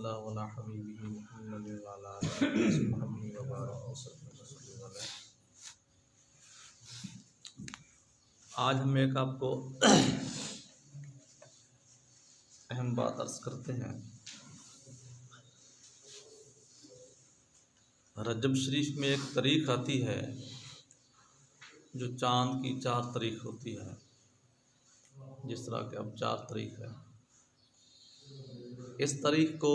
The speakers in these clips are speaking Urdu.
اللہ علی حبیبہ محمد وعلی آلہ وصحبہ وبارک وسلم علیہ۔ آج ہم ایک آپ کو اہم بات عرض کرتے ہیں۔ رجب شریف میں ایک تاریخ آتی ہے جو چاند کی 4 تاریخ ہوتی ہے، جس طرح کہ اب 4 تاریخ ہے۔ اس تاریخ کو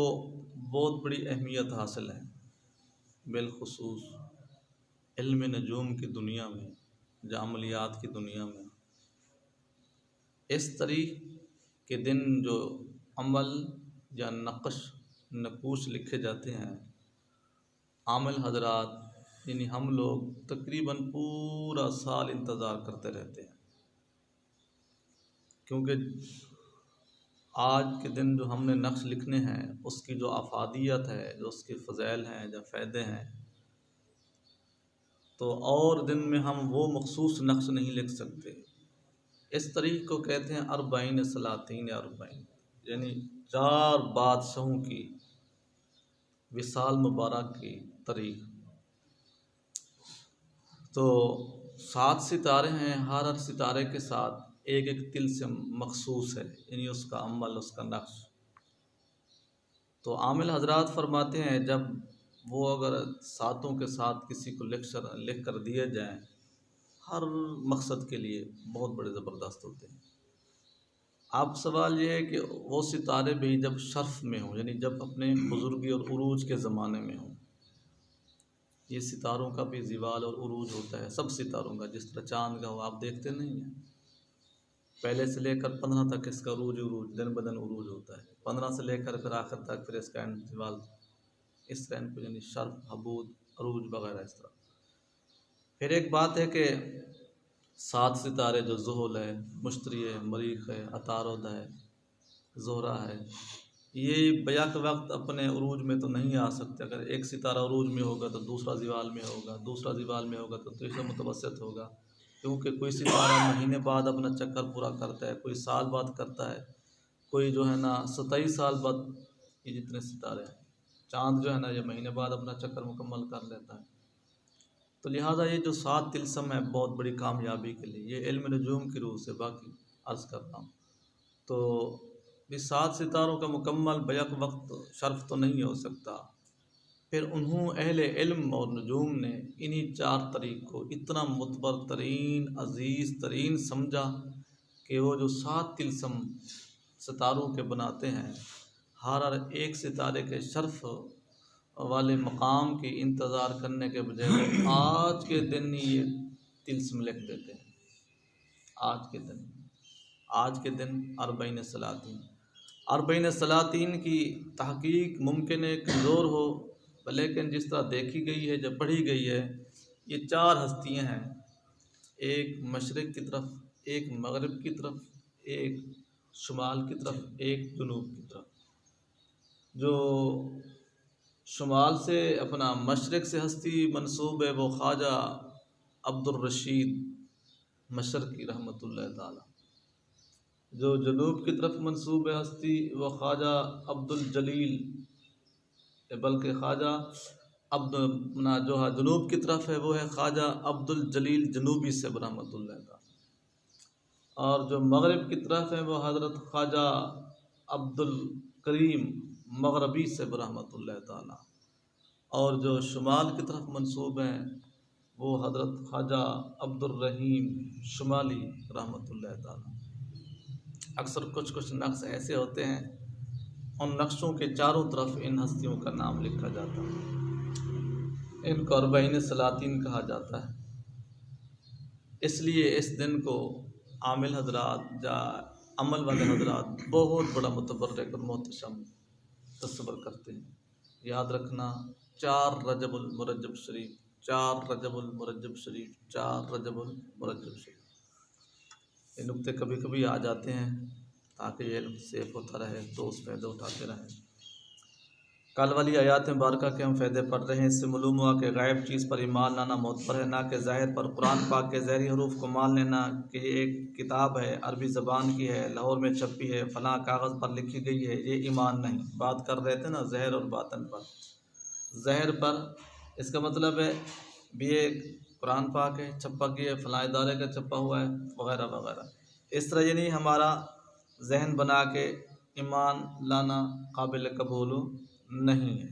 بہت بڑی اہمیت حاصل ہے، بالخصوص علم نجوم کی دنیا میں، یا عملیات کی دنیا میں۔ اس تاریخ کے دن جو عمل یا نقوش لکھے جاتے ہیں، عامل حضرات یعنی ہم لوگ تقریباً پورا سال انتظار کرتے رہتے ہیں، کیونکہ آج کے دن جو ہم نے نقش لکھنے ہیں اس کی جو افادیت ہے، جو اس کے فضائل ہیں، جو فائدے ہیں، تو اور دن میں ہم وہ مخصوص نقش نہیں لکھ سکتے۔ اس تاریخ کو کہتے ہیں 40 سلاطین 40، یعنی 4 بادشاہوں کی وصال مبارک کی تاریخ۔ تو 7 ستارے ہیں، ہر ستارے کے ساتھ ایک طلسم مخصوص ہے، یعنی اس کا عمل، اس کا نقش۔ تو عامل حضرات فرماتے ہیں جب وہ اگر 7 کے ساتھ کسی کو لکھ کر دیے جائیں، ہر مقصد کے لیے بہت بڑے زبردست ہوتے ہیں۔ اب سوال یہ ہے کہ وہ ستارے بھی جب شرف میں ہوں، یعنی جب اپنے بزرگی اور عروج کے زمانے میں ہوں۔ یہ ستاروں کا بھی زوال اور عروج ہوتا ہے، سب ستاروں کا، جس طرح چاند کا ہو، آپ دیکھتے نہیں ہیں، پہلے سے لے کر 15 تک اس کا عروج دن بدن عروج ہوتا ہے، 15 سے لے کر پھر آخر تک پھر اس کا زوال، اس طرح ان کو یعنی شرف، حبود، عروج وغیرہ اس طرح۔ پھر ایک بات ہے کہ 7 ستارے جو زحل ہے، مشتری ہے، مریخ ہے، عطارد ہے، زہرہ ہے، یہ بیک وقت اپنے عروج میں تو نہیں آ سکتے۔ اگر ایک ستارہ عروج میں ہوگا تو دوسرا زوال میں ہوگا، دوسرا زوال میں ہوگا تو تیسرا متوسط ہوگا، کیونکہ کوئی ستارہ مہینے بعد اپنا چکر پورا کرتا ہے، کوئی سال بعد کرتا ہے، کوئی جو ہے نا 27 سال بعد۔ یہ جتنے ستارے ہیں، چاند جو ہے نا یہ مہینے بعد اپنا چکر مکمل کر لیتا ہے۔ تو لہٰذا یہ جو 7 طلسم ہے بہت بڑی کامیابی کے لیے، یہ علم نجوم کی روح سے باقی عرض کرتا ہوں۔ تو یہ 7 ستاروں کا مکمل بیک وقت شرف تو نہیں ہو سکتا۔ پھر اہل علم اور نجوم نے انہی 4 تاریخ کو اتنا معتبر ترین، عزیز ترین سمجھا کہ وہ جو 7 طلسم ستاروں کے بناتے ہیں، ہر ایک ستارے کے شرف والے مقام کی انتظار کرنے کے بجائے وہ آج کے دن ہی یہ طلسم لکھ دیتے ہیں۔ آج کے دن 40 سلاطین 40 سلاطین کی تحقیق ممکن ہے کمزور ہو، لیکن جس طرح دیکھی گئی ہے، جب پڑھی گئی ہے، یہ 4 ہستیاں ہیں، ایک مشرق کی طرف، ایک مغرب کی طرف، ایک شمال کی طرف، ایک جنوب کی طرف۔ جو شمال سے اپنا مشرق سے ہستی منسوب ہے وہ خواجہ عبدالرشید مشرقی رحمۃ اللہ تعالی۔ جو جنوب کی طرف منسوب ہے ہستی وہ خواجہ عبدالجلیل، بلکہ خواجہ جو جنوب کی طرف ہے وہ ہے خواجہ عبدالجلیل جنوبی سے رحمۃ اللہ تعالی، اور جو مغرب کی طرف ہے وہ حضرت خواجہ عبدالکریم مغربی سے رحمۃ اللہ تعالی، اور جو شمال کی طرف منسوب ہیں وہ حضرت خواجہ عبدالرحیم شمالی رحمۃ اللہ تعالی۔ اکثر کچھ نقش ایسے ہوتے ہیں، ان نقشوں کے چاروں طرف ان ہستیوں کا نام لکھا جاتا ہے، ان کو 40 سلاطین کہا جاتا ہے۔ اس لیے اس دن کو عامل حضرات یا عمل والے حضرات بہت بڑا متبرک اور محتشم تصور کرتے ہیں۔ یاد رکھنا 4 رجب المرجب شریف، 4 رجب المرجب شریف، 4 رجب المرجب شریف۔ یہ نکتے کبھی کبھی آ جاتے ہیں تاکہ یہ علم سیف ہوتا رہے، تو اس فائدہ اٹھاتے رہیں۔ کل والی آیات مبارکہ کے ہم فائدے پڑھ رہے ہیں، اس سے معلوم ہوا کہ غائب چیز پر ایمان لانا معتبر ہے، نہ کہ ظاہر پر۔ قرآن پاک کے ظاہری حروف کو مان لینا کہ یہ ایک کتاب ہے، عربی زبان کی ہے، لاہور میں چھپی ہے، فلاں کاغذ پر لکھی گئی ہے، یہ ایمان نہیں۔ بات کر رہے تھے نا ظاہر اور باطن پر۔ ظاہر پر اس کا مطلب ہے بھی یہ قرآن پاک ہے، چھپا کی ہے، فلاں ادارے کا چھپا ہوا ہے، وغیرہ وغیرہ۔ اس طرح یہ نہیں ہمارا ذہن بنا کے ایمان لانا قابل قبول نہیں ہے،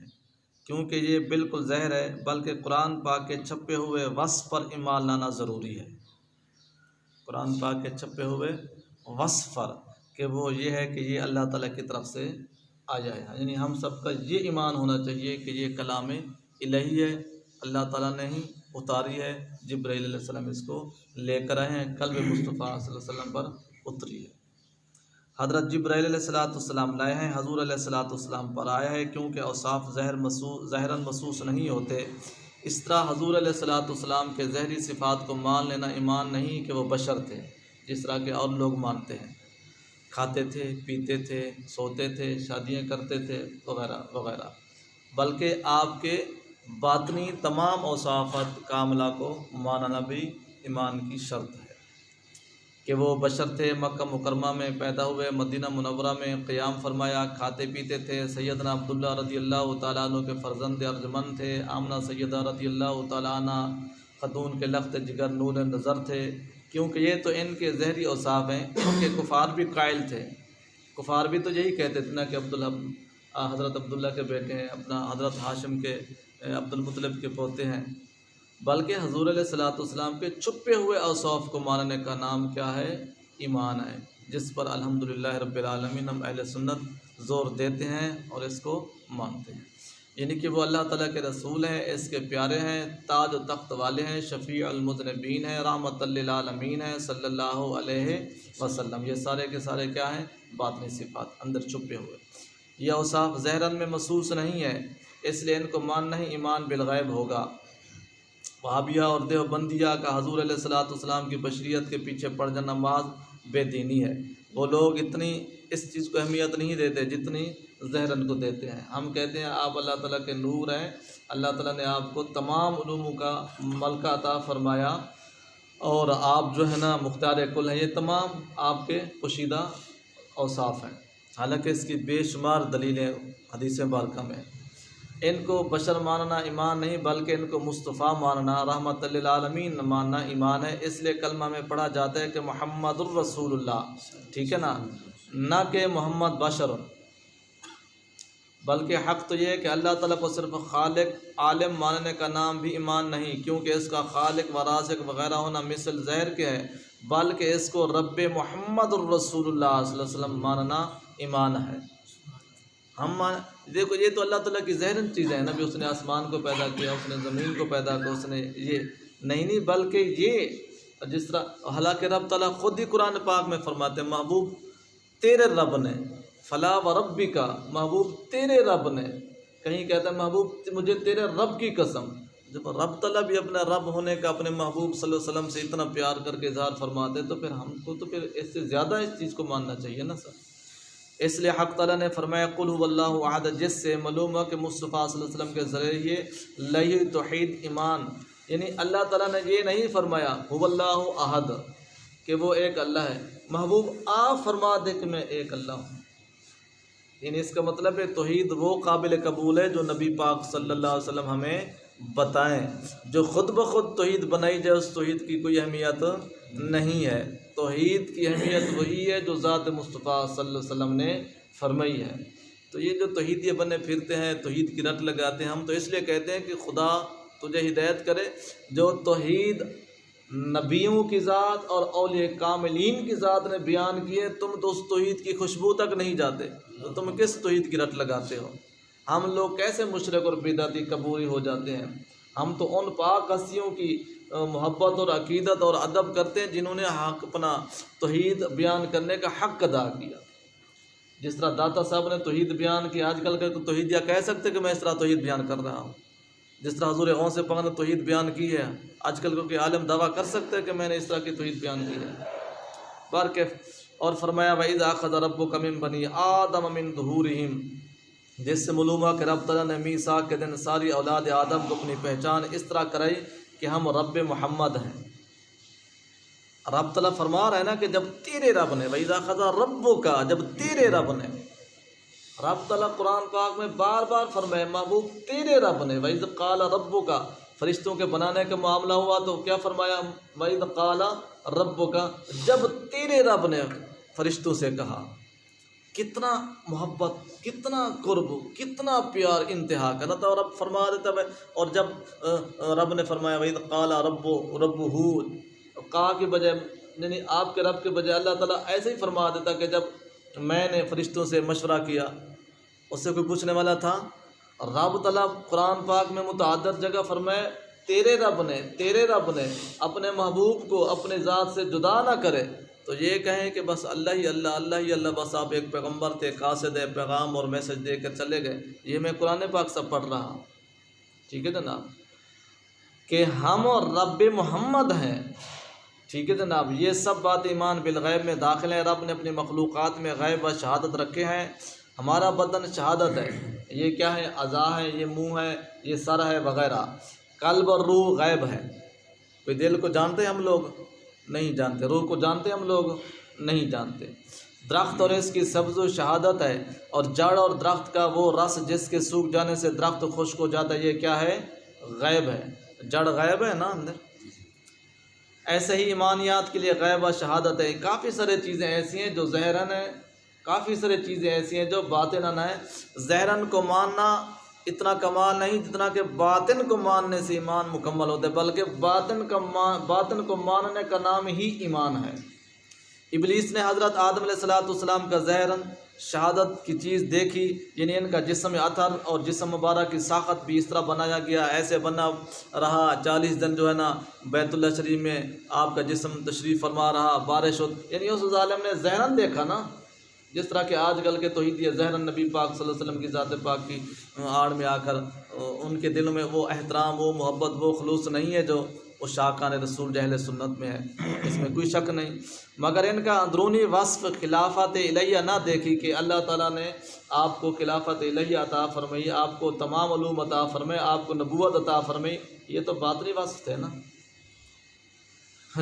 کیونکہ یہ بالکل ظاہر ہے، بلکہ قرآن پاک کے چھپے ہوئے وصف پر ایمان لانا ضروری ہے۔ قرآن پاک کے چھپے ہوئے وصف پر کہ وہ یہ ہے کہ یہ اللہ تعالیٰ کی طرف سے آیا ہے، یعنی ہم سب کا یہ ایمان ہونا چاہیے کہ یہ کلام الہی ہے، اللہ تعالیٰ نے ہی اتاری ہے، جبرائیل علیہ السلام اس کو لے کر آئے ہیں، قلب مصطفیٰ صلی اللہ علیہ وسلم پر اتری ہے۔ حضرت جبرائیل علیہ السلام لائے ہیں، حضور علیہ السلام پر آیا ہے، کیونکہ اوصاف ظاہراً محسوس نہیں ہوتے، اس طرح حضور علیہ السلام کے ظاہری صفات کو مان لینا ایمان نہیں کہ وہ بشر تھے جس طرح کے اور لوگ مانتے ہیں، کھاتے تھے، پیتے تھے، سوتے تھے، شادیاں کرتے تھے، وغیرہ وغیرہ، بلکہ آپ کے باطنی تمام اوصافات کاملہ کو ماننا بھی ایمان کی شرط ہے کہ وہ بشر تھے، مکہ مکرمہ میں پیدا ہوئے، مدینہ منورہ میں قیام فرمایا، کھاتے پیتے تھے، سیدنا عبداللہ رضی اللہ تعالیٰ عنہ کے فرزند ارجمند تھے، آمنہ سیدہ رضی اللہ تعالیٰ عنہ خاتون کے لخت جگر نور نظر تھے، کیونکہ یہ تو ان کے ظاہری اوصاف ہیں، کیونکہ کفار بھی قائل تھے، کفار بھی تو یہی کہتے تھے نا کہ حضرت عبداللہ کے بیٹے ہیں، اپنا حضرت ہاشم کے عبد المطلب کے پوتے ہیں، بلکہ حضور علیہ السلام کے چھپے ہوئے اوصاف کو ماننے کا نام کیا ہے؟ ایمان ہے، جس پر الحمدللہ رب العالمین ہم اہل سنت زور دیتے ہیں اور اس کو مانتے ہیں، یعنی کہ وہ اللہ تعالیٰ کے رسول ہیں، اس کے پیارے ہیں، تاج و تخت والے ہیں، شفیع المذنبین ہیں، رحمت للعالمین ہیں صلی اللہ علیہ وسلم۔ یہ سارے کے سارے کیا ہیں؟ باطنی صفات، اندر چھپے ہوئے۔ یہ اوصاف ظاہراً میں محسوس نہیں ہے، اس لیے ان کو ماننا ہی ایمان بالغیب ہوگا۔ وہابیہ اور دیوبندیہ کا حضور علیہ السلام کی بشریت کے پیچھے پڑ جانا محض بے دینی ہے۔ وہ لوگ اتنی اس چیز کو اہمیت نہیں دیتے جتنی ظاہراً کو دیتے ہیں۔ ہم کہتے ہیں آپ اللہ تعالیٰ کے نور ہیں، اللہ تعالیٰ نے آپ کو تمام علوموں کا ملکہ عطا فرمایا اور آپ جو ہے نا مختار کل ہیں، یہ تمام آپ کے پوشیدہ اوصاف ہیں، حالانکہ اس کی بے شمار دلیلیں حدیث مبارکہ میں۔ ان کو بشر ماننا ایمان نہیں، بلکہ ان کو مصطفیٰ ماننا، رحمت للعالمین ماننا ایمان ہے۔ اس لیے کلمہ میں پڑھا جاتا ہے کہ محمد الرسول اللہ، ٹھیک ہے نا، نہ کہ محمد بشر، بلکہ حق تو یہ ہے کہ اللہ تعالیٰ کو صرف خالق عالم ماننے کا نام بھی ایمان نہیں، کیونکہ اس کا خالق و رازق وغیرہ ہونا مثل ظاہر کے ہے، بلکہ اس کو رب محمد الرسول اللہ صلی اللہ علیہ وسلم ماننا ایمان ہے۔ ہم دیکھو یہ تو اللہ تعالیٰ کی ظاہراً چیزیں ہیں نا، بھی اس نے آسمان کو پیدا کیا، اس نے زمین کو پیدا کیا، اس نے یہ نہیں بلکہ یہ جس طرح، حالانکہ رب تعالیٰ خود ہی قرآن پاک میں فرماتے ہیں محبوب تیرے رب نے، فلا و ربی کا، محبوب تیرے رب نے، کہیں کہتا ہے محبوب مجھے تیرے رب کی قسم۔ جب رب تعالیٰ بھی اپنا رب ہونے کا اپنے محبوب صلی اللہ علیہ وسلم سے اتنا پیار کر کے اظہار فرماتے تو پھر ہم کو تو پھر اس سے زیادہ اس چیز کو ماننا چاہیے نا سر۔ اس لیے حق تعالیٰ نے فرمایا قل هو اللہ احد، جس سے معلوم ہوا کہ مصطفیٰ صلی اللہ علیہ وسلم کے ذریعے لئی توحید ایمان، یعنی اللہ تعالیٰ نے یہ نہیں فرمایا هو اللہ احد کہ وہ ایک اللہ ہے، محبوب آپ فرما دے کہ میں ایک اللہ ہوں، یعنی اس کا مطلب ہے توحید وہ قابل قبول ہے جو نبی پاک صلی اللہ علیہ وسلم ہمیں بتائیں، جو خود بخود توحید بنائی جائے اس توحید کی کوئی اہمیت نہیں ہے۔ توحید کی اہمیت وہی ہے جو ذات مصطفیٰ صلی اللہ علیہ وسلم نے فرمائی ہے۔ تو یہ جو توحیدیے بنے پھرتے ہیں، توحید کی رٹ لگاتے ہیں، ہم تو اس لیے کہتے ہیں کہ خدا تجھے ہدایت کرے، جو توحید نبیوں کی ذات اور اولیاء کاملین کی ذات نے بیان کیے، تم تو اس توحید کی خوشبو تک نہیں جاتے، تو تم کس توحید کی رٹ لگاتے ہو؟ ہم لوگ کیسے مشرک اور بدعتی قبولی ہو جاتے ہیں؟ ہم تو ان پاک ہستیوں کی محبت اور عقیدت اور ادب کرتے ہیں جنہوں نے حق اپنا توحید بیان کرنے کا حق ادا کیا۔ جس طرح داتا صاحب نے توحید بیان کیا، آج کل کے توحید یا کہہ سکتے کہ میں اس طرح توحید بیان کر رہا ہوں، جس طرح حضور غوث پاک نے توحید بیان کی ہے، آج کل کے عالم دعویٰ کر سکتے کہ میں نے اس طرح کی توحید بیان کی ہے۔ بارکہ اور فرمایا وَإِذَا أَخَذَ رَبُّكَ مِن بَنِي آدَمَ مِن ظُهُورِهِمْ جس سے معلوم ہوا کہ رب تعالیٰ نے میثاق کے دن ساری اولاد آدم کو اپنی پہچان اس طرح کرائی کہ ہم رب محمد ہیں۔ رب تعالیٰ فرما رہا ہے نا کہ جب تیرے رب نے وَإِذَا أَخَذَ رَبُّكَ، جب تیرے رب نے، رب تعالیٰ قرآن پاک میں بار بار فرمائے محبوب تیرے رب نے، وَإِذْ قَالَ رَبُّكَ، فرشتوں کے بنانے کا معاملہ ہوا تو کیا فرمایا، وَإِذْ قَالَ رَبُّكَ، جب تیرے رب نے فرشتوں سے کہا۔ کتنا محبت، کتنا قرب، کتنا پیار انتہا کا، نہ تو رب فرما دیتا ہے، اور جب رب نے فرمایا وَإِذْ قَالَ رَبُّهُ، کہا کے بجائے یعنی آپ کے رب کے بجائے اللہ تعالیٰ ایسے ہی فرما دیتا کہ جب میں نے فرشتوں سے مشورہ کیا، اس سے کوئی پوچھنے والا تھا؟ رب تعالیٰ قرآن پاک میں متعدد جگہ فرمائے تیرے رب نے اپنے محبوب کو اپنے ذات سے جدا نہ کرے، تو یہ کہیں کہ بس اللہ ہی اللہ، بس آپ ایک پیغمبر تھے، قاصد پیغام اور میسج دے کر چلے گئے، یہ میں قرآن پاک سب پڑھ رہا ہوں، ٹھیک ہے جناب، کہ ہم اور رب محمد ہیں، ٹھیک ہے جناب۔ یہ سب بات ایمان بالغیب میں داخل ہے۔ رب نے اپنی مخلوقات میں غیب و شہادت رکھے ہیں۔ ہمارا بدن شہادت ہے، یہ کیا ہے، اعضاء ہے، یہ منہ ہے، یہ سر ہے وغیرہ۔ قلب اور روح غیب ہے۔ کوئی دل کو جانتے ہیں ہم لوگ؟ نہیں جانتے۔ روح کو جانتے ہم لوگ؟ نہیں جانتے۔ درخت اور اس کی سبز و شہادت ہے، اور جڑ اور درخت کا وہ رس جس کے سوکھ جانے سے درخت خشک ہو جاتا ہے، یہ کیا ہے، غیب ہے۔ جڑ غیب ہے نا اندر۔ ایسے ہی ایمانیات کے لیے غیب و شہادت ہے۔ کافی سارے چیزیں ایسی ہیں جو ظاہراً ہیں، کافی سارے چیزیں ایسی ہیں جو باطناً ہیں۔ ظاہراً کو ماننا اتنا کمال نہیں جتنا کہ باطن کو ماننے سے ایمان مکمل ہوتا ہے، بلکہ باطن کو ماننے کا نام ہی ایمان ہے۔ ابلیس نے حضرت آدم علیہ السلام کا ظاہراً شہادت کی چیز دیکھی، یعنی ان کا جسم اطہر اور جسم مبارک کی ساخت بھی اس طرح بنایا گیا، ایسے بنا رہا 40 دن جو ہے نا بیت اللہ شریف میں آپ کا جسم تشریف فرما رہا، بارش ہو، یعنی اس ظالم نے ظاہراً دیکھا نا، جس طرح کہ آج کل کے توحیدی ظاہراً نبی پاک صلی اللہ علیہ وسلم کی ذات پاک کی آڑ میں آ کر ان کے دل میں وہ احترام، وہ محبت، وہ خلوص نہیں ہے جو وہ شاکان رسول جہل سنت میں ہے، اس میں کوئی شک نہیں۔ مگر ان کا اندرونی وصف خلافت الہیہ نہ دیکھی کہ اللہ تعالیٰ نے آپ کو خلافت الہیہ عطا فرمائی، آپ کو تمام علوم عطا فرمائی، آپ کو نبوت عطا فرمائی، یہ تو باطنی وصف تھے نا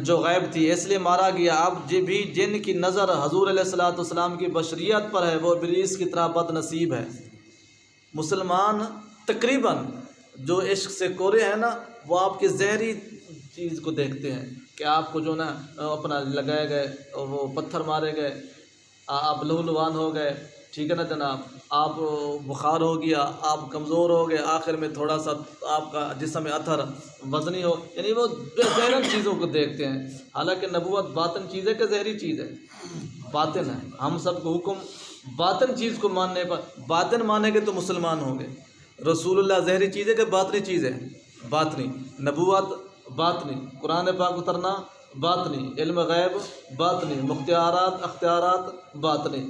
جو غیب تھی، اس لیے مارا گیا۔ اب بھی جن کی نظر حضور علیہ السلام کی بشریت پر ہے وہ ابلیس کی طرح بد نصیب ہے۔ مسلمان تقریباً جو عشق سے کورے ہیں نا، وہ آپ کی زہری چیز کو دیکھتے ہیں کہ آپ کو جو نا اپنا لگائے گئے، وہ پتھر مارے گئے، آپ لہو لوان ہو گئے، ٹھیک ہے نا جناب، آپ بخار ہو گیا، آپ کمزور ہو گئے، آخر میں تھوڑا سا آپ کا جسم اطہر وزنی ہو، یعنی وہ ظاہر چیزوں کو دیکھتے ہیں، حالانکہ نبوت باطن چیز ہے کہ ظاہری چیز ہے؟ باطن ہے۔ ہم سب کو حکم باطن چیز کو ماننے پر، باطن مانیں گے تو مسلمان ہوں گے۔ رسول اللہ ظاہری چیز ہے کہ باطنی چیز ہے؟ باطنی۔ نبوت باطنی، قرآن پاک اترنا باطنی، علم غیب باطنی، اختیارات باطنی،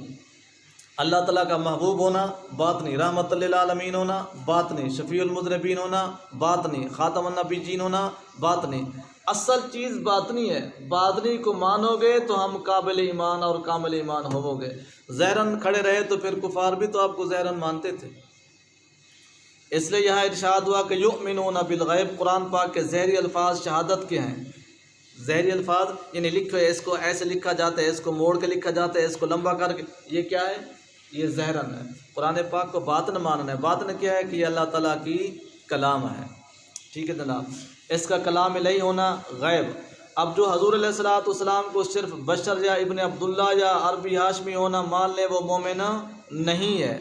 اللہ تعالیٰ کا محبوب ہونا باطنی، رحمت للعالمین ہونا باطنی، شفیع المذنبین ہونا باطنی، خاتم النبیین ہونا باطنی۔ اصل چیز باطنی ہے۔ باطنی کو مانو گے تو ہم قابل ایمان اور کامل ایمان ہو گے۔ ظاہراً کھڑے رہے تو پھر کفار بھی تو آپ کو ظاہراً مانتے تھے۔ اس لیے یہاں ارشاد ہوا کہ یؤمنون بالغیب، قرآن پاک کے ظاہری الفاظ شہادت کے ہیں۔ ظاہری الفاظ یعنی لکھو، اس کو ایسے لکھا جاتا ہے، اس کو موڑ کے لکھا جاتا ہے، اس کو لمبا کر کے، یہ کیا ہے؟ یہ ظاہراً ہے۔ قرآن پاک کو باطن ماننا ہے۔ باطن کیا ہے کہ یہ اللہ تعالیٰ کی کلام ہے، ٹھیک ہے جناب۔ اس کا کلام الہی ہونا غیب۔ اب جو حضور علیہ السلام کو صرف بشر یا ابن عبداللہ یا عربی ہاشمی ہونا مان لے، وہ مومن نہیں ہے،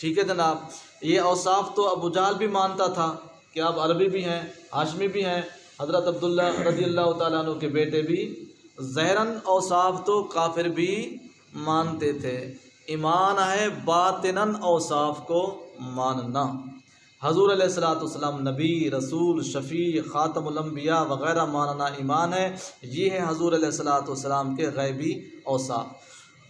ٹھیک ہے جناب۔ یہ اوصاف تو ابو جہل بھی مانتا تھا کہ آپ عربی بھی ہیں، ہاشمی بھی ہیں، حضرت عبداللہ رضی اللہ تعالیٰ عنہ کے بیٹے بھی۔ ظاہراً اوصاف تو کافر بھی مانتے تھے۔ ایمان ہے باطناً اوصاف کو ماننا۔ حضور علیہ السلام نبی، رسول، شفیع، خاتم الانبیاء وغیرہ ماننا ایمان ہے۔ یہ ہے حضور علیہ السلام کے غیبی اوصاف۔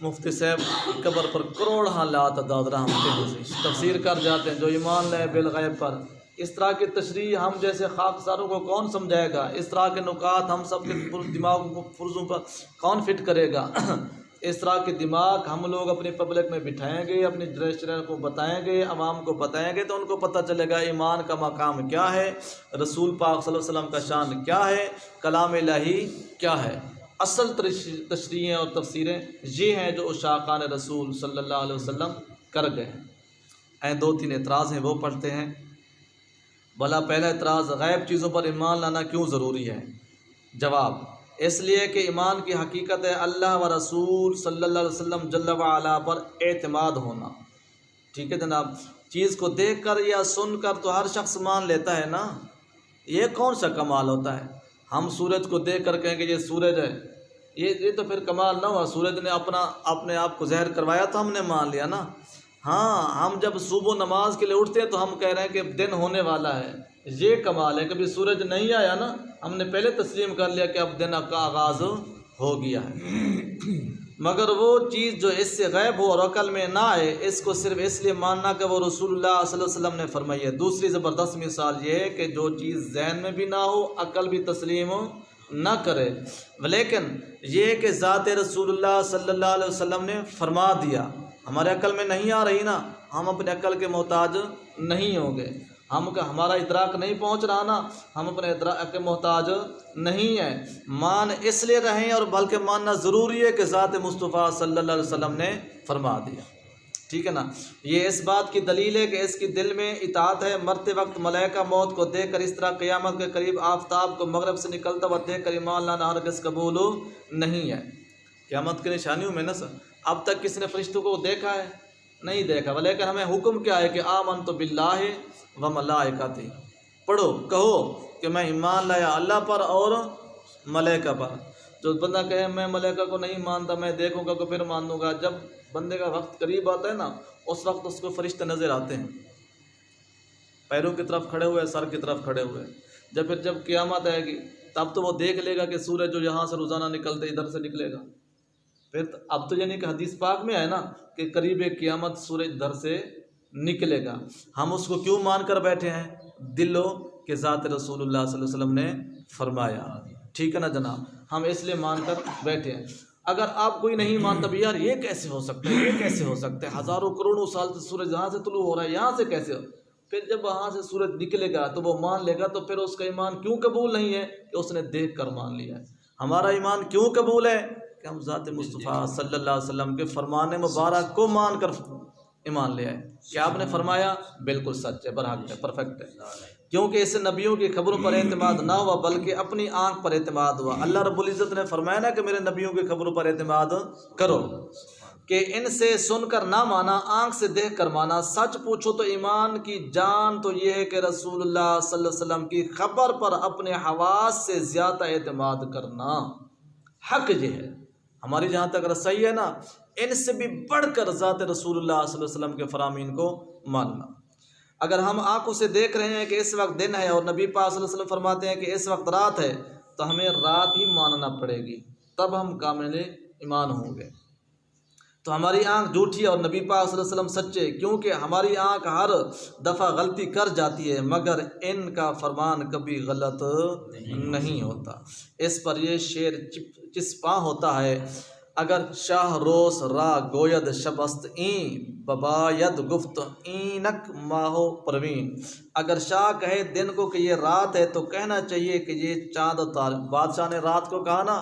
مفتی صاحب کی قبر پر کروڑ لا تعداد رحمتیں تفسیر کر جاتے ہیں جو ایمان لے بالغیب پر۔ اس طرح کی تشریح ہم جیسے خاکساروں کو کون سمجھائے گا؟ اس طرح کے نکات ہم سب کے دماغ کو فرضوں پر کون فٹ کرے گا؟ اس طرح کے دماغ ہم لوگ اپنی پبلک میں بٹھائیں گے، اپنی ڈریسر کو بتائیں گے، عوام کو بتائیں گے، تو ان کو پتہ چلے گا ایمان کا مقام کیا ہے، رسول پاک صلی اللہ علیہ وسلم کا شان کیا ہے، کلام الہی کیا ہے۔ اصل تشریحیں اور تفسیریں یہ ہیں جو عشاقان رسول صلی اللہ علیہ وسلم کر گئے ہیں۔ دو تین اعتراض ہیں وہ پڑھتے ہیں۔ بھلا پہلا اعتراض، غیب چیزوں پر ایمان لانا کیوں ضروری ہے؟ جواب، اس لیے کہ ایمان کی حقیقت ہے اللہ و رسول صلی اللہ علیہ وسلم جل وعلا پر اعتماد ہونا۔ ٹھیک ہے جناب، چیز کو دیکھ کر یا سن کر تو ہر شخص مان لیتا ہے نا، یہ کون سا کمال ہوتا ہے؟ ہم سورج کو دیکھ کر کہیں گے یہ سورج ہے، یہ تو پھر کمال نہ ہوا۔ سورج نے اپنے آپ کو ظاہر کروایا تو ہم نے مان لیا نا۔ ہاں، ہم جب صبح نماز کے لیے اٹھتے ہیں تو ہم کہہ رہے ہیں کہ دن ہونے والا ہے، یہ کمال ہے۔ کبھی سورج نہیں آیا نا، ہم نے پہلے تسلیم کر لیا کہ اب دن کا آغاز ہو گیا ہے۔ مگر وہ چیز جو اس سے غائب ہو اور عقل میں نہ آئے، اس کو صرف اس لیے ماننا کہ وہ رسول اللہ صلی اللہ علیہ وسلم نے فرمائی ہے۔ دوسری زبردست مثال یہ ہے کہ جو چیز ذہن میں بھی نہ ہو، عقل بھی تسلیم نہ کرے، لیکن یہ کہ ذات رسول اللہ صلی اللہ علیہ وسلم نے فرما دیا، ہمارے عقل میں نہیں آ رہی نا، ہم اپنے عقل کے محتاج نہیں ہوں گے۔ ہمارا ادراک نہیں پہنچ رہا نا، ہم اپنے ادراک کے محتاج نہیں ہیں۔ مان اس لیے رہیں، اور بلکہ ماننا ضروری ہے کہ ذات مصطفیٰ صلی اللہ علیہ وسلم نے فرما دیا۔ ٹھیک ہے نا، یہ اس بات کی دلیل ہے کہ اس کی دل میں اطاعت ہے۔ مرتے وقت ملائکہ موت کو دیکھ کر اس طرح قیامت کے قریب آفتاب کو مغرب سے نکلتا ہوا دیکھ کر ایمان لانا ہرگز قبول نہیں ہے۔ قیامت کی نشانیوں میں نا اب تک کسی نے فرشتوں کو دیکھا ہے؟ نہیں دیکھا، لیکن ہمیں حکم کیا ہے کہ آمنت باللہ و ملائکتہ، پڑھو کہو کہ میں ایمان لایا اللہ پر اور ملائکہ پر۔ جو بندہ کہے میں ملائکہ کو نہیں مانتا، میں دیکھوں گا تو پھر مانوں گا، جب بندے کا وقت قریب آتا ہے نا، اس وقت اس کو فرشتے نظر آتے ہیں، پیروں کی طرف کھڑے ہوئے، سر کی طرف کھڑے ہوئے۔ جب قیامت آئے گی تب تو وہ دیکھ لے گا کہ سورج جو یہاں سے روزانہ نکلتے ادھر سے نکلے گا۔ پھر اب تو یعنی کہ حدیث پاک میں ہے نا کہ قریب قیامت سورج ادھر سے نکلے گا۔ ہم اس کو کیوں مان کر بیٹھے ہیں؟ دلو کہ ذات رسول اللہ صلی اللہ علیہ وسلم نے فرمایا۔ ٹھیک ہے نا جناب، ہم اس لیے مان کر بیٹھے ہیں۔ اگر آپ کوئی نہیں مانتا بھی یار یہ کیسے ہو سکتا ہے، یہ کیسے ہو سکتا ہے، ہزاروں کروڑوں سال سے سورج یہاں سے طلوع ہو رہا ہے، یہاں سے کیسے ہو؟ پھر جب وہاں سے سورج نکلے گا تو وہ مان لے گا، تو پھر اس کا ایمان کیوں قبول نہیں ہے کہ اس نے دیکھ کر مان لیا ہے؟ ہمارا ایمان کیوں قبول ہے کہ ہم ذات مصطفیٰ صلی اللہ علیہ وسلم کے فرمان مبارک کو مان کر ایمان لے آئے کہ آپ نے فرمایا بالکل سچ ہے، برحق ہے، پرفیکٹ ہے۔ کیونکہ اس سے نبیوں کی خبروں پر اعتماد نہ ہوا بلکہ اپنی آنکھ پر اعتماد ہوا۔ اللہ رب العزت نے فرمایا نا کہ میرے نبیوں کی خبروں پر اعتماد کرو، کہ ان سے سن کر نہ مانا، آنکھ سے دیکھ کر مانا۔ سچ پوچھو تو ایمان کی جان تو یہ ہے کہ رسول اللہ صلی اللہ علیہ وسلم کی خبر پر اپنے حواس سے زیادہ اعتماد کرنا حق یہ ہے۔ ہماری جہاں تک رسائی ہے نا، ان سے بھی بڑھ کر ذات رسول اللہ صلی اللہ علیہ وسلم کے فرامین کو ماننا۔ اگر ہم آنکھوں سے دیکھ رہے ہیں کہ اس وقت دن ہے اور نبی پاک صلی اللہ علیہ وسلم فرماتے ہیں کہ اس وقت رات ہے، تو ہمیں رات ہی ماننا پڑے گی، تب ہم کامل ایمان ہوں گے۔ تو ہماری آنکھ جھوٹی ہے اور نبی پاک صلی اللہ علیہ وسلم سچے، کیونکہ ہماری آنکھ ہر دفعہ غلطی کر جاتی ہے مگر ان کا فرمان کبھی غلط نہیں ہوتا۔ اس پر یہ شعر چسپاں ہوتا ہے، اگر شاہ روس را گوید شبست این بباید گفت اینک ماہو پروین۔ اگر شاہ کہے دن کو کہ یہ رات ہے تو کہنا چاہیے کہ یہ چاند و تارے۔ بادشاہ نے رات کو کہا نا،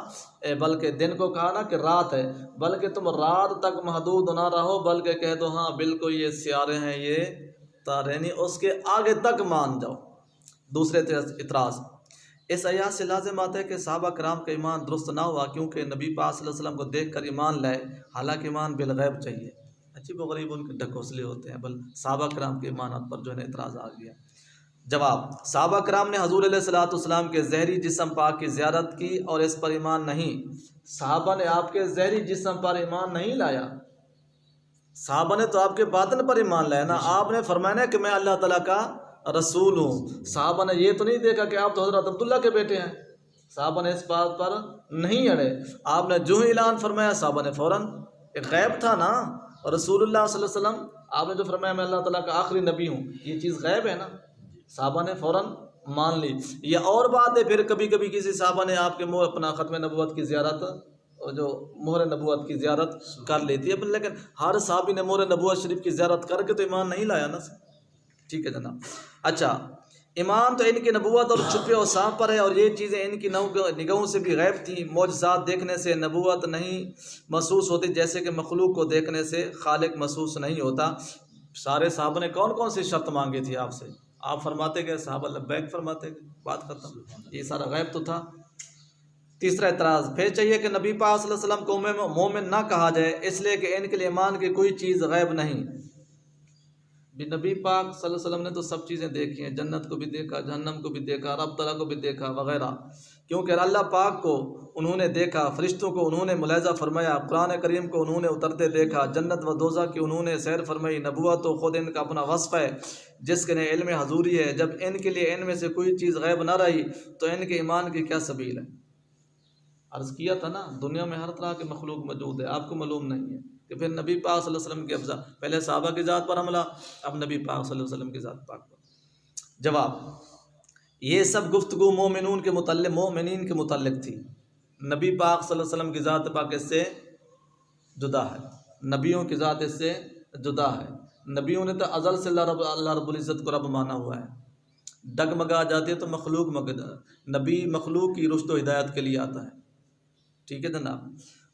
بلکہ دن کو کہا نا کہ رات ہے، بلکہ تم رات تک محدود نہ رہو بلکہ کہہ دو ہاں بالکل یہ سیارے ہیں، یہ تارے، نہیں اس کے آگے تک مان جاؤ۔ دوسرے اعتراض، اس آیات سے لازم آتا ہے کہ صحابہ کرام کا ایمان درست نہ ہوا کیونکہ نبی پاک صلی اللہ علیہ وسلم کو دیکھ کر ایمان لائے، حالانکہ ایمان بالغیب چاہیے۔ عجیب و غریب ان کے ڈھکوسلے ہوتے ہیں، بل صحابہ کرام کے ایمانات پر جو ہے اعتراض آ گیا۔ جواب، صحابہ کرام نے حضور علیہ الصلوۃ والسلام کے زہری جسم پاک کی زیارت کی اور اس پر ایمان نہیں۔ صحابہ نے آپ کے زہری جسم پر ایمان نہیں لایا، صحابہ نے تو آپ کے باطن پر ایمان لایا نا۔ آپ نے فرمایا کہ میں اللہ تعالیٰ کا رسول ہوں۔ صحابہ نے یہ تو نہیں دیکھا کہ آپ تو حضرت عبداللہ کے بیٹے ہیں، صحابہ نے اس بات پر نہیں اڑے۔ آپ نے جو اعلان فرمایا صحابہ نے فوراً، ایک غیب تھا نا، اور رسول اللہ صلی اللہ علیہ وسلم آپ نے جو فرمایا میں اللہ تعالیٰ کا آخری نبی ہوں، یہ چیز غیب ہے نا، صحابہ نے فوراً مان لی۔ یہ اور بات ہے پھر کبھی کبھی کسی صحابہ نے آپ کے منہ اپنا ختم نبوت کی زیارت جو مہر نبوت کی زیارت کر لیتی ہے، لیکن ہر صحابی نے مہر نبوت شریف کی زیارت کر کے تو ایمان نہیں لایا نا، ٹھیک ہے جناب۔ اچھا، ایمان تو ان کی نبوت اور چھپے اور صاف پر ہے، اور یہ چیزیں ان کی نگاہوں سے بھی غائب تھیں۔ معجزات دیکھنے سے نبوت نہیں محسوس ہوتی، جیسے کہ مخلوق کو دیکھنے سے خالق محسوس نہیں ہوتا۔ سارے صحابہ نے کون کون سی شرط مانگی تھی آپ سے؟ آپ فرماتے گئے، صحابہ لبیک فرماتے گئے، بات کرتا ہوں، یہ سارا غیب تو تھا۔ تیسرا اعتراض، پھر چاہیے کہ نبی پاک صلی اللہ علیہ وسلم کو مومن نہ کہا جائے، اس لیے کہ ان کے لیے ایمان کی کوئی چیز غیب نہیں۔ بھی نبی پاک صلی اللہ علیہ وسلم نے تو سب چیزیں دیکھی ہیں، جنت کو بھی دیکھا، جہنم کو بھی دیکھا، رب تعالیٰ کو بھی دیکھا وغیرہ، کیونکہ اللہ پاک کو انہوں نے دیکھا، فرشتوں کو انہوں نے ملاحظہ فرمایا، قرآن کریم کو انہوں نے اترتے دیکھا، جنت و دوزخ کی انہوں نے سیر فرمائی۔ نبوت تو خود ان کا اپنا وصف ہے جس کے لیے علم حضوری ہے۔ جب ان کے لیے ان میں سے کوئی چیز غیب نہ رہی تو ان کے ایمان کی کیا سبیل ہے؟ عرض کیا تھا نا، دنیا میں ہر طرح کے مخلوق موجود ہے، آپ کو معلوم نہیں ہے کہ پھر نبی پاک صلی اللہ علیہ وسلم کے افضل، پہلے صحابہ کی ذات پر حملہ، اب نبی پاک صلی اللہ علیہ وسلم کی ذات پاک پر۔ جواب، یہ سب گفتگو مومنین کے متعلق تھی۔ نبی پاک صلی اللہ علیہ وسلم کی ذات پاک اس سے جدا ہے، نبیوں کی ذات اس سے جدا ہے۔ نبیوں نے تو ازل سے اللہ رب العزت کو رب مانا ہوا ہے، ڈگمگا جاتی ہے تو مخلوق نبی مخلوق کی رشد و ہدایت کے لیے آتا ہے، ٹھیک ہے جناب۔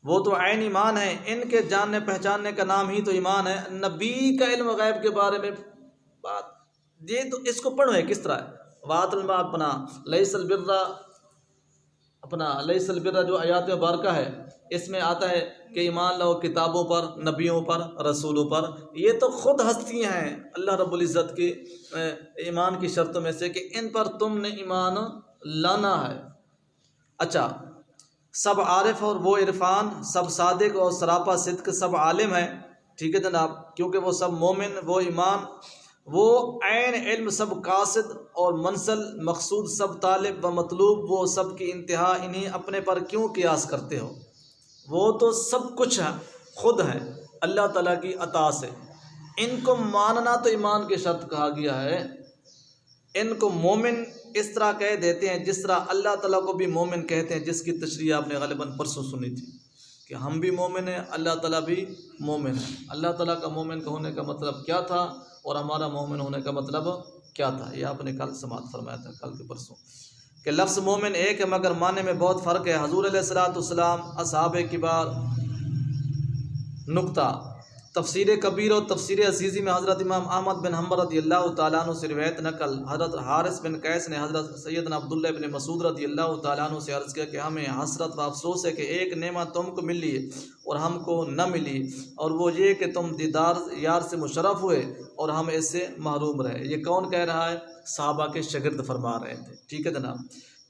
وہ تو عین ایمان ہے، ان کے جاننے پہچاننے کا نام ہی تو ایمان ہے۔ نبی کا علم غیب کے بارے میں بات، یہ تو اس کو پڑھو ہے کس طرح ہے، وات الما اپنا لیس البر جو آیات مبارکہ ہے، اس میں آتا ہے کہ ایمان لاؤ کتابوں پر، نبیوں پر، رسولوں پر۔ یہ تو خود ہستیاں ہیں اللہ رب العزت کی ایمان کی شرطوں میں سے کہ ان پر تم نے ایمان لانا ہے۔ اچھا، سب عارف اور وہ عرفان، سب صادق اور سراپا صدق، سب عالم ہیں، ٹھیک ہے جناب، کیونکہ وہ سب مومن، وہ ایمان، وہ عین علم، سب قاصد اور منزل مقصود، سب طالب و مطلوب، وہ سب کی انتہا، انہیں اپنے پر کیوں قیاس کرتے ہو؟ وہ تو سب کچھ ہے، خود ہے اللہ تعالیٰ کی عطا سے۔ ان کو ماننا تو ایمان کی شرط کہا گیا ہے۔ ان کو مومن اس طرح کہہ دیتے ہیں جس طرح اللہ تعالیٰ کو بھی مومن کہتے ہیں، جس کی تشریح آپ نے غالباً پرسوں سنی تھی کہ ہم بھی مومن ہیں، اللہ تعالیٰ بھی مومن ہے۔ اللہ تعالیٰ کا مومن ہونے کا مطلب کیا تھا اور ہمارا مومن ہونے کا مطلب کیا تھا، یہ آپ نے کل سماعت فرمایا تھا، کل کے پرسوں، کہ لفظ مومن ایک ہے مگر معنی میں بہت فرق ہے۔ حضور علیہ الصلوۃ والسلام، اصحاب کبار۔ نقطہ، تفسیر کبیر اور تفسیر عزیزی میں حضرت امام احمد بن حنبل رضی اللہ تعالیٰ عنہ سے روایت نقل، حضرت حارث بن قیس نے حضرت سیدنا عبداللہ بن مسعود رضی اللہ تعالیٰ عنہ سے عرض کیا کہ ہمیں حسرت و افسوس ہے کہ ایک نعمت تم کو ملی اور ہم کو نہ ملی، اور وہ یہ کہ تم دیدار یار سے مشرف ہوئے اور ہم اس سے محروم رہے۔ یہ کون کہہ رہا ہے؟ صحابہ کے شاگرد فرما رہے تھے، ٹھیک ہے جناب۔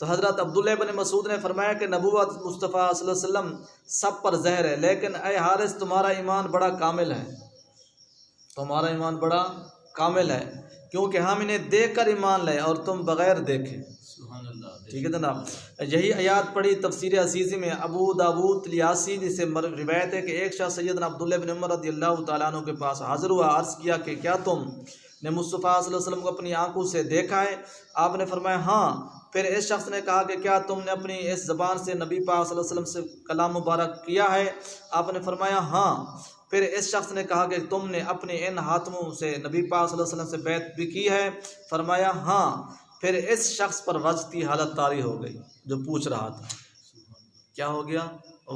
تو حضرت عبداللہ بن مسعود نے فرمایا کہ نبوت مصطفیٰ صلی اللہ علیہ وسلم سب پر زہر ہے، لیکن اے حارث تمہارا ایمان بڑا کامل ہے، تمہارا ایمان بڑا کامل ہے، کیونکہ ہم انہیں دیکھ کر ایمان لائے اور تم بغیر دیکھے، ٹھیک ہے جناب۔ یہی آیات پڑھی تفسیر عزیزی میں ابو داود طیالسی سے روایت ہے کہ ایک شخص سیدنا عبداللہ بن عمر رضی اللہ تعالیٰ عنہ کے پاس حاضر ہوا، عرض کیا کہ کیا تم نے مصطفیٰ صلی اللہ علیہ وسلم کو اپنی آنکھوں سے دیکھا ہے؟ آپ نے فرمایا ہاں۔ پھر اس شخص نے کہا کہ کیا تم نے اپنی اس زبان سے نبی پاک صلی اللہ علیہ وسلم سے کلام مبارک کیا ہے؟ آپ نے فرمایا ہاں۔ پھر اس شخص نے کہا کہ تم نے اپنے ان ہاتھوں سے نبی پاک صلی اللہ علیہ وسلم سے بیعت بھی کی ہے؟ فرمایا ہاں۔ پھر اس شخص پر وجد حالت طاری ہو گئی، جو پوچھ رہا تھا کیا ہو گیا؟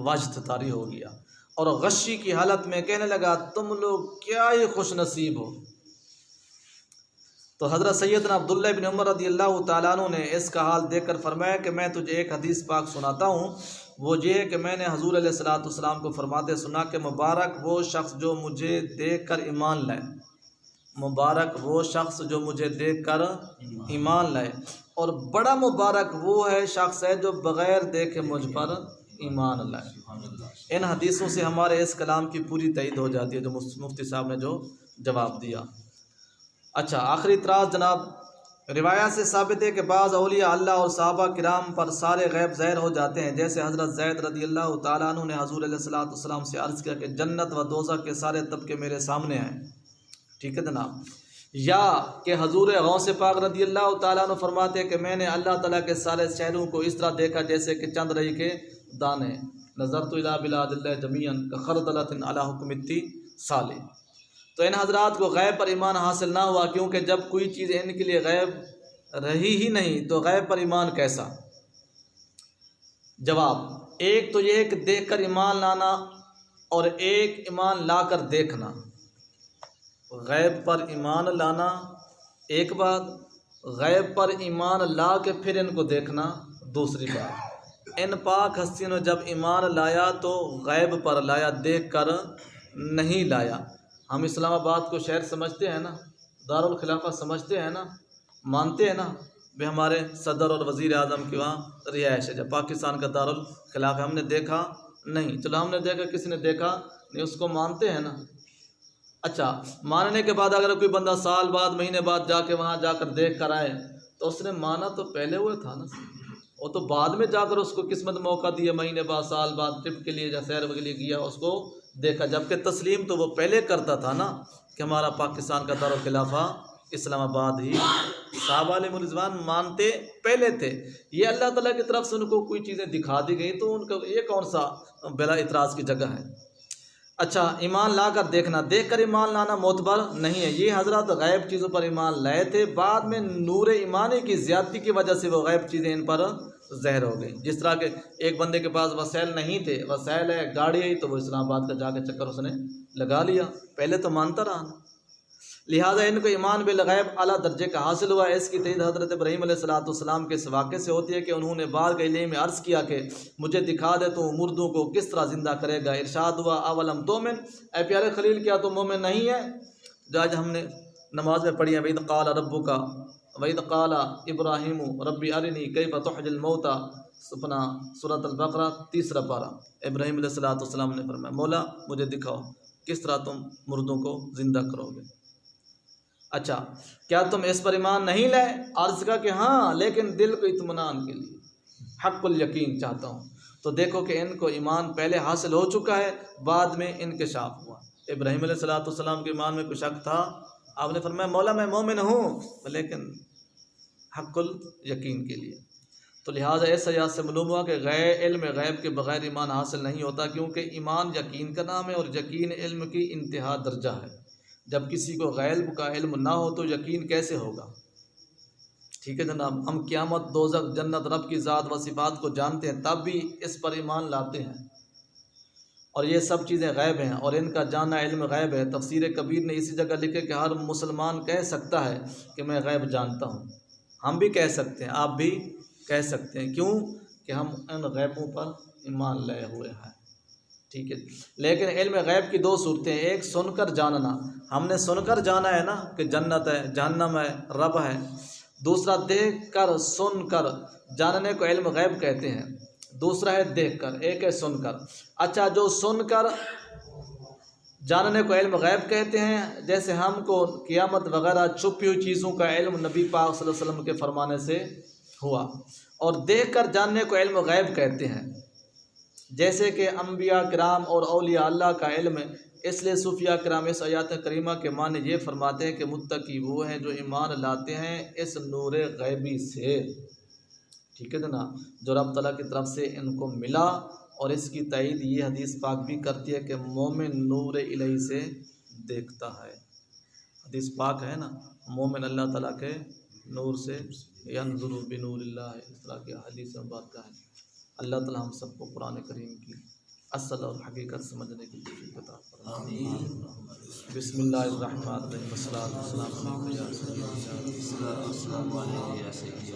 وجد طاری ہو گیا، اور غشی کی حالت میں کہنے لگا تم لوگ کیا ہی خوش نصیب ہو۔ تو حضرت سیدنا عبداللہ بن عمر رضی اللہ تعالیٰ عنہ نے اس کا حال دیکھ کر فرمایا کہ میں تجھے ایک حدیث پاک سناتا ہوں، وہ یہ ہے کہ میں نے حضور علیہ الصلوۃ والسلام کو فرماتے سنا کہ مبارک وہ شخص جو مجھے دیکھ کر ایمان لائے، مبارک وہ شخص جو مجھے دیکھ کر ایمان لائے، اور بڑا مبارک وہ ہے شخص ہے جو بغیر دیکھے مجھ پر ایمان لائے۔ ان حدیثوں سے ہمارے اس کلام کی پوری تائید ہو جاتی ہے جو مفتی صاحب نے جو جواب دیا۔ اچھا، آخری اعتراض جناب، روایات سے ثابت ہے کہ بعض اولیاء اللہ اور صحابہ کرام پر سارے غیب ظاہر ہو جاتے ہیں، جیسے حضرت زید رضی اللہ تعالیٰ عنہ نے حضور علیہ الصلوۃ والسلام سے عرض کیا کہ جنت و دوزخ کے سارے طبقے میرے سامنے ہیں، ٹھیک ہے جناب۔ یا کہ حضور غوث پاک رضی اللہ تعالیٰ عنہ فرماتے ہیں کہ میں نے اللہ تعالیٰ کے سارے شہروں کو اس طرح دیکھا جیسے کہ چند رئی کے دانے، نظرت الی بلاد اللہ جمیعا کخردلۃ علی حکم التین صالح۔ تو ان حضرات کو غیب پر ایمان حاصل نہ ہوا، کیونکہ جب کوئی چیز ان کے لیے غیب رہی ہی نہیں تو غیب پر ایمان کیسا؟ جواب، ایک تو یہ ہے کہ دیکھ کر ایمان لانا، اور ایک ایمان لا کر دیکھنا۔ غیب پر ایمان لانا ایک بات، غیب پر ایمان لا کے پھر ان کو دیکھنا دوسری بات۔ ان پاک ہستیوں نے جب ایمان لایا تو غیب پر لایا، دیکھ کر نہیں لایا۔ ہم اسلام آباد کو شہر سمجھتے ہیں نا، دارالخلافہ سمجھتے ہیں نا، مانتے ہیں نا بھی ہمارے صدر اور وزیر اعظم کی وہاں رہائش ہے، جب پاکستان کا دارالخلافہ ہم نے دیکھا نہیں، چلو ہم نے دیکھا، کسی نے دیکھا نہیں، اس کو مانتے ہیں نا۔ اچھا، ماننے کے بعد اگر کوئی بندہ سال بعد مہینے بعد جا کے وہاں جا کر دیکھ کر آئے تو اس نے مانا تو پہلے ہوئے تھا نا، وہ تو بعد میں جا کر اس کو قسمت موقع دیا، مہینے بعد سال بعد ٹرپ کے لیے یا سیر کے لیے گیا، اس کو دیکھا، جبکہ تسلیم تو وہ پہلے کرتا تھا نا کہ ہمارا پاکستان کا دارالخلافہ اسلام آباد ہی۔ صحابہ علیہ رضوان مانتے پہلے تھے، یہ اللہ تعالیٰ کی طرف سے ان کو کوئی چیزیں دکھا دی گئی تو ان کا یہ کون سا بلا اعتراض کی جگہ ہے۔ اچھا، ایمان لا کر دیکھنا، دیکھ کر ایمان لانا معتبر نہیں ہے۔ یہ حضرات غیب چیزوں پر ایمان لائے تھے، بعد میں نور ایمانی کی زیادتی کی وجہ سے وہ غیب چیزیں ان پر ظاہر ہو گئی۔ جس طرح کہ ایک بندے کے پاس وسائل نہیں تھے، وسائل ہے، گاڑی ہے، تو وہ اسلام آباد کا جا کے چکر اس نے لگا لیا، پہلے تو مانتا رہا نا۔ لہٰذا ان کو ایمان بالغیب اعلیٰ درجے کا حاصل ہوا۔ اس کی تائید حضرت ابراہیم علیہ السلام کے اس واقعے سے ہوتی ہے کہ انہوں نے بارگاہ الہی میں عرض کیا کہ مجھے دکھا دے تو مردوں کو کس طرح زندہ کرے گا۔ ارشاد ہوا اولم تؤمن، اے پیارے خلیل کیا تو مومن نہیں ہے؟ جو آج ہم نے نماز میں پڑھی ہے، وَإِذْ قَالَ رَبُّكَ وَإِذْ قَالَ إِبْرَاهِيمُ رَبِّ أَرِنِي كَيْفَ تُحْيِي الْمَوْتَى، اپنا سورۃ البقرہ 3 پارہ۔ ابراہیم علیہ السلام نے فرمایا مولا مجھے دکھاؤ کس طرح تم مردوں کو زندہ کرو گے۔ اچھا، کیا تم اس پر ایمان نہیں لائے؟ عرض کا کہ ہاں، لیکن دل کو اطمینان کے لیے حق الیقین چاہتا ہوں۔ تو دیکھو کہ ان کو ایمان پہلے حاصل ہو چکا ہے، بعد میں انکشاف ہوا۔ ابراہیم علیہ السلام کے ایمان میں کوئی شک تھا، آپ نے فرمایا مولا میں مومن ہوں، لیکن حق الیقین کے لیے۔ تو لہٰذا اس آیات سے معلوم ہوا کہ علم غیب کے بغیر ایمان حاصل نہیں ہوتا، کیونکہ ایمان یقین کا نام ہے، اور یقین علم کی انتہا درجہ ہے۔ جب کسی کو غیب کا علم نہ ہو تو یقین کیسے ہوگا؟ ٹھیک ہے جناب، ہم قیامت، دوزخ، جنت، رب کی ذات و صفات کو جانتے ہیں، تب بھی اس پر ایمان لاتے ہیں، اور یہ سب چیزیں غیب ہیں اور ان کا جاننا علم غیب ہے۔ تفسیر کبیر نے اسی جگہ لکھے کہ ہر مسلمان کہہ سکتا ہے کہ میں غیب جانتا ہوں۔ ہم بھی کہہ سکتے ہیں، آپ بھی کہہ سکتے ہیں، کیوں کہ ہم ان غیبوں پر ایمان لائے ہوئے ہیں۔ ٹھیک ہے، لیکن علم غیب کی 2 صورتیں ہیں، ایک سن کر جاننا، ہم نے سن کر جانا ہے نا کہ جنت ہے، جہنم ہے، رب ہے۔ دوسرا دیکھ کر سن کر جاننے کو علم غیب کہتے ہیں، دوسرا ہے دیکھ کر، ایک ہے سن کر۔ اچھا، جو سن کر جاننے کو علم غیب کہتے ہیں، جیسے ہم کو قیامت وغیرہ چھپی ہوئی چیزوں کا علم نبی پاک صلی اللہ علیہ وسلم کے فرمانے سے ہوا، اور دیکھ کر جاننے کو علم غیب کہتے ہیں، جیسے کہ انبیاء کرام اور اولیاء اللہ کا علم ہے۔ اس لیے صوفیاء کرام اس آیات کریمہ کے معنی یہ فرماتے ہیں کہ متقی وہ ہیں جو ایمان لاتے ہیں اس نور غیبی سے، ٹھیک ہے نا، جو رب تعالیٰ کی طرف سے ان کو ملا۔ اور اس کی تائید یہ حدیث پاک بھی کرتی ہے کہ مومن نور الہی سے دیکھتا ہے۔ حدیث پاک ہے نا، مومن اللہ تعالیٰ کے نور سے ینظر بنور اللہ، اس طرح کی حدیث میں بات کا ہے۔ اللہ تعالیٰ ہم سب کو قرآن کریم کی اصل اور حقیقت سمجھنے کی توفیق عطا فرمائے۔ بسم اللہ الرحمن الرحیم، والصلاۃ والسلام علیک یا سیدی۔